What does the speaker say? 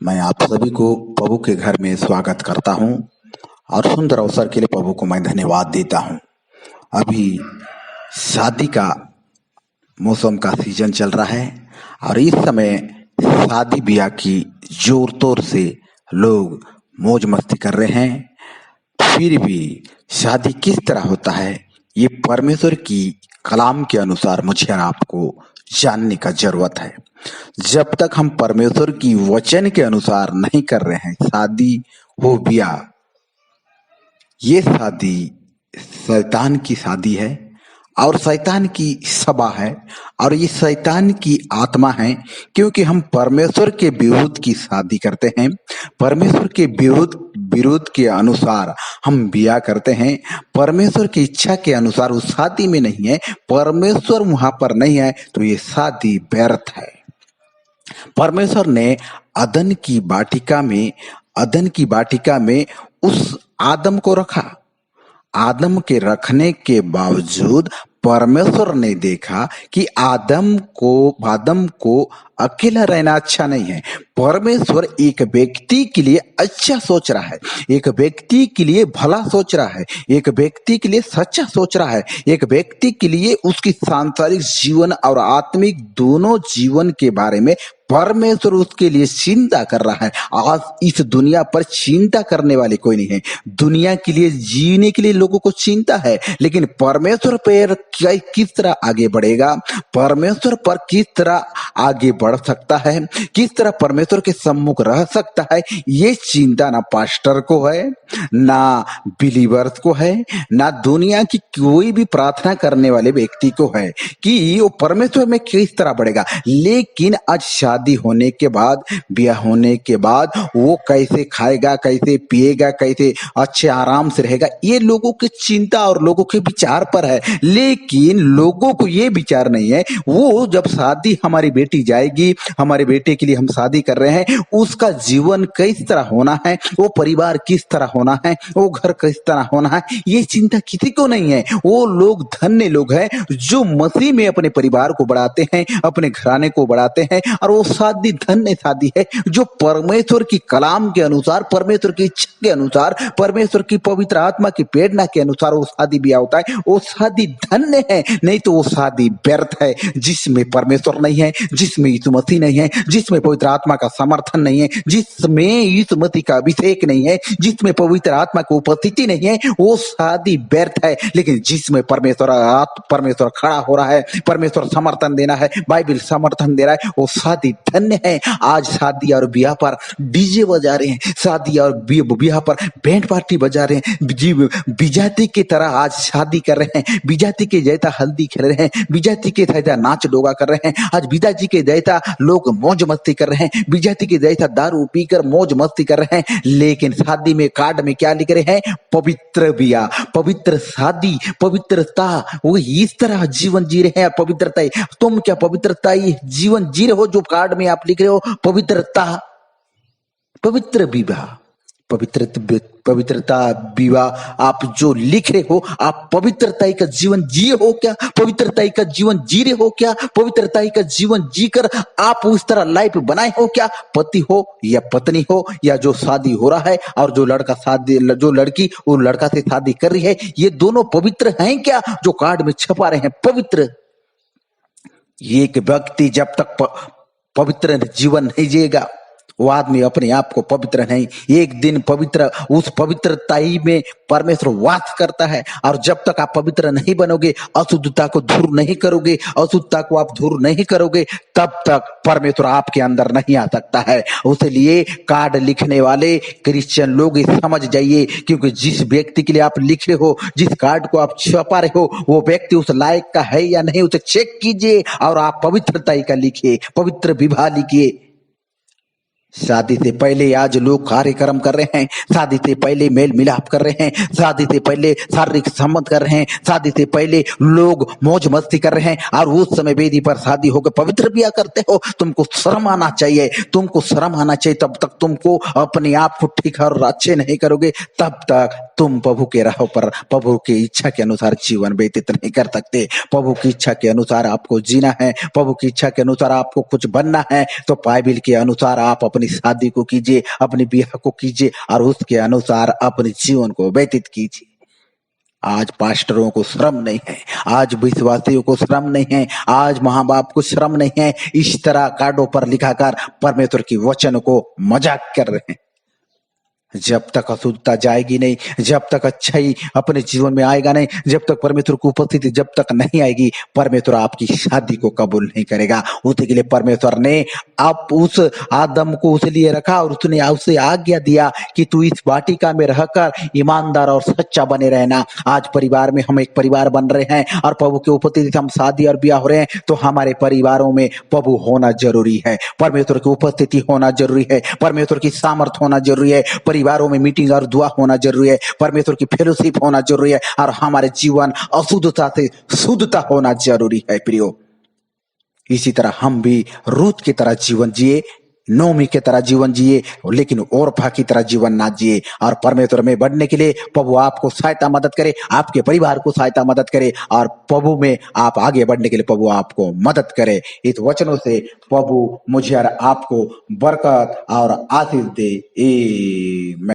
मैं आप सभी को प्रभु के घर में स्वागत करता हूं और सुंदर अवसर के लिए प्रभु को मैं धन्यवाद देता हूं। अभी शादी का मौसम का सीजन चल रहा है और इस समय शादी ब्याह की जोर तोर से लोग मौज मस्ती कर रहे हैं। फिर भी शादी किस तरह होता है ये परमेश्वर की कलाम के अनुसार मुझे और आपको जानने का जरूरत है। जब तक हम परमेश्वर की वचन के अनुसार नहीं कर रहे हैं शादी हो ब्याह, ये शादी शैतान की शादी है और शैतान की सभा है और ये शैतान की आत्मा है, क्योंकि हम परमेश्वर के विरुद्ध की शादी करते हैं। परमेश्वर के विरुद्ध विरुद्ध के अनुसार हम ब्याह करते हैं। परमेश्वर की इच्छा के अनुसार उस शादी में नहीं है, परमेश्वर वहां पर नहीं है, तो ये शादी व्यर्थ है। परमेश्वर ने अदन की वाटिका में उस आदम को रखा। आदम के रखने के बावजूद परमेश्वर ने देखा कि आदम को अकेला रहना अच्छा नहीं है। परमेश्वर एक व्यक्ति के लिए अच्छा सोच रहा है, एक व्यक्ति के लिए भला सोच रहा है, एक व्यक्ति के लिए सच्चा सोच रहा है, एक व्यक्ति के लिए उसकी सांसारिक जीवन और आत्मिक दोनों जीवन के बारे में परमेश्वर उसके लिए चिंता कर रहा है। आज इस दुनिया पर चिंता करने वाले कोई नहीं है। दुनिया के लिए जीने के लिए लोगों को चिंता है, लेकिन परमेश्वर पर किस तरह आगे बढ़ेगा, परमेश्वर पर किस तरह आगे बढ़ सकता है, किस तरह परमेश्वर के सम्मुख रह सकता है, ये चिंता ना पास्टर को है, ना बिलीवर्स को है, ना दुनिया की कोई भी प्रार्थना करने वाले व्यक्ति को है कि वो परमेश्वर में किस तरह बढ़ेगा। लेकिन आज शादी होने के बाद, ब्याह होने के बाद वो कैसे खाएगा, कैसे पिएगा, कैसे अच्छे आराम से रहेगा, ये लोगों की चिंता और लोगों के विचार पर है। लेकिन लोगों को ये विचार नहीं है, वो जब शादी हमारी बेटी जाएगी, हमारे बेटे के लिए हम शादी कर रहे हैं, उसका जीवन किस तरह होना है, वो परिवार किस तरह होना है, वो घर किस तरह होना है, ये चिंता किसी को नहीं है। वो लोग धन्य लोग हैं जो मसीह में अपने परिवार को बढ़ाते हैं, अपने घराने को बढ़ाते हैं। और वो शादी धन्य शादी है जो परमेश्वर की कलाम के अनुसार, परमेश्वर की इच्छा के अनुसार, परमेश्वर की पवित्र आत्मा की प्रेरणा के अनुसार वो शादी ब्याह होता है। वो शादी धन्य है, नहीं तो वो शादी व्यर्थ है जिसमें परमेश्वर नहीं है, जिसमें यीशु मसीह नहीं है, जिसमें पवित्र आत्मा का समर्थन नहीं है, जिसमें यीशु मसीह का अभिषेक नहीं है, जिसमें पवित्र आत्मा की उपस्थिति नहीं है, वो शादी व्यर्थ है। लेकिन जिसमें परमेश्वर खड़ा हो रहा है, परमेश्वर समर्थन देना है, बाइबल समर्थन दे रहा है, वो शादी धन्य है। आज शादी और ब्याह पर डीजे बजा रहे हैं, शादी और ब्याह पर बैंड पार्टी बजा रहे हैं, बिजाती की तरह आज शादी कर रहे हैं, बिजाती के जैसा हल्दी खेल रहे हैं, बिजाती के जैसा नाच डोगा कर रहे हैं, आज बिजाती के जैसा लोग मौज मस्ती कर रहे हैं, बिजाती के जैसा दारू पीकर मौज मस्ती कर रहे हैं। लेकिन शादी में कार्ड में क्या लिख रहे हैं? पवित्र ब्याह, पवित्र शादी, पवित्रता। वो इस तरह जीवन जी रहे हैं, पवित्रता। तुम क्या पवित्रता जीवन जी रहे हो जो कार्ड में आप लिख रहे हो? पवित्रता, पवित्र विवाह, पवित्रता विवाह आप जो लिख रहे हो, आप पवित्रता का जीवन जिए हो क्या? पवित्रता का जीवन जी रहे हो क्या? पवित्रता का जीवन जीकर आप उस तरह लाइफ बनाए हो क्या? पति हो या पत्नी हो या जो शादी हो रहा है और जो लड़की वो लड़का से शादी कर रही है, ये दोनों पवित्र हैं क्या जो कार्ड में छपा रहे हैं? पवित्र। एक व्यक्ति जब तक पवित्र जीवन नहीं जिएगा, वो आदमी अपने आप को पवित्र नहीं। एक दिन पवित्र, उस पवित्रता ही में परमेश्वर वास करता है। और जब तक आप पवित्र नहीं बनोगे, अशुद्धता को दूर नहीं करोगे, अशुद्धता को आप दूर नहीं करोगे, तब तक परमेश्वर आपके अंदर नहीं आ सकता है। उसलिए कार्ड लिखने वाले क्रिश्चियन लोग समझ जाइए, क्योंकि जिस व्यक्ति के लिए आप लिख रहे हो, जिस कार्ड को आप छपा रहे हो, वो व्यक्ति उस लायक का है या नहीं, उसे चेक कीजिए और आप पवित्रता का लिखिए, पवित्र विवाह लिखिए। शादी से पहले आज लोग कार्यक्रम कर रहे हैं, शादी से पहले मेल मिलाप कर रहे हैं, शादी से पहले शारीरिक संबंध कर रहे हैं, शादी से पहले लोग मौज मस्ती कर रहे हैं, और उस समय वेदी पर शादी होकर पवित्र ब्याह करते हो। तुमको शर्म आना चाहिए, तुमको शर्म आना चाहिए। तब तक तुमको अपने आप को ठीक और अच्छे नहीं करोगे, तब तक तुम प्रभु के राह पर, प्रभु की इच्छा के अनुसार जीवन व्यतीत नहीं कर सकते। प्रभु की इच्छा के अनुसार आपको जीना है, प्रभु की इच्छा के अनुसार आपको कुछ बनना है, तो बाइबल के अनुसार आप अपनी अपनी शादी को कीजिए, अपने ब्याह को कीजिए और उसके अनुसार अपने जीवन को व्यतीत कीजिए। आज पास्टरों को शर्म नहीं है, आज विश्वासियों को शर्म नहीं है, आज माँ बाप को शर्म नहीं है, इस तरह कार्डों पर लिखाकर परमेश्वर की वचन को मजाक कर रहे हैं। जब तक अशुद्धता जाएगी नहीं, जब तक अच्छाई अपने जीवन में आएगा नहीं, जब तक परमेश्वर की उपस्थिति जब तक नहीं आएगी, परमेश्वर आपकी शादी को कबूल नहीं करेगा। उसके लिए परमेश्वर ने आप उस आदम को उसलिए रखा और उसने उसे आज्ञा दिया कि तू इस वाटिका में रहकर ईमानदार और सच्चा बने रहना। आज परिवार में हम एक परिवार बन रहे हैं और प्रभु के उपस्थिति से हम शादी और ब्याह हो रहे हैं, तो हमारे परिवारों में प्रभु होना जरूरी है, परमेश्वर की उपस्थिति होना जरूरी है, परमेश्वर की सामर्थ होना जरूरी है, परिवारों में मीटिंग और दुआ होना जरूरी है, परमेश्वर की फेलोशिप होना जरूरी है और हमारे जीवन अशुद्धता से शुद्धता होना जरूरी है। प्रियो, इसी तरह हम भी रूत की तरह जीवन जिए, नोमी की तरह जीवन जिए, लेकिन ओरफा की तरह जीवन ना जिए। और परमेश्वर में बढ़ने के लिए प्रभु आपको सहायता मदद करे, आपके परिवार को सहायता मदद करे और प्रभु में आप आगे बढ़ने के लिए प्रभु आपको मदद करे। इस वचनों से प्रभु मुझे और आपको बरकत और आशीष दे।